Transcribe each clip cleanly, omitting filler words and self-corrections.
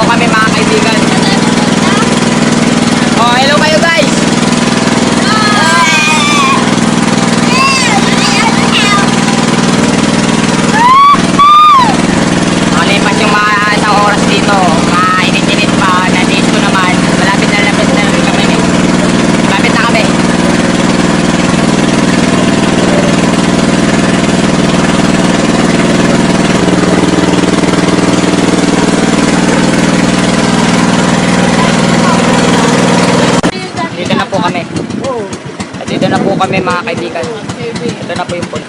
po kami mga kaibigan. Oh, hello kayo guys. Malipas yung mga isang oras dito. Mainit-init pa. Nandito naman. Malapit na rin kami. Malapit na kami. Dito na po kami. Dito na po kami mga kaibigan. Ito na po yung pool.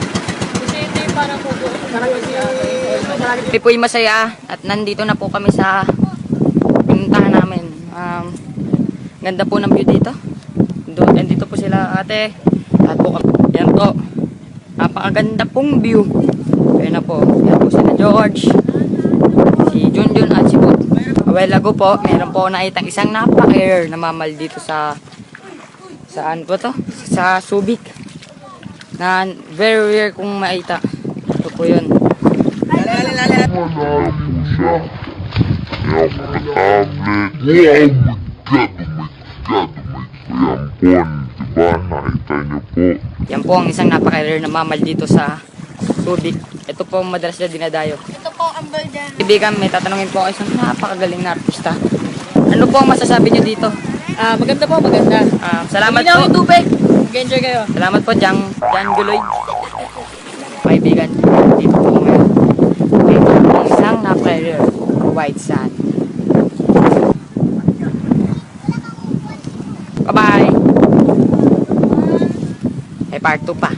Kami po yung masaya at nandito na po kami sa pinuntahan namin. Ganda po ng view dito. Nandito po sila ate. At po kami. Yan po. Napakaganda pong view. Ayan na po. Yan po sila George. Si Junjun at si Bob. A while ago po, meron po nakitang isang napaka-rare na mamal dito sa saan po to? Sa Subic. Na very rare kung makita. Ito po yun. Yan po ang isang napaka-rare na mamal dito sa Subic. Ito po ang madalas na dinadayo. Ito po ang bird. Ibigan, may tatanungin po ako isang napakagaling na artista. Ano po ang masasabi nyo dito? Maganda po, maganda. Salamat Hindi na po. ako tubig. Mag-enjoy kayo. Salamat po, Jan Guloy. Kaibigan, dito po ngayon. Dito po ang isang napaka-rare white sand. Bye-bye! May part 2 pa.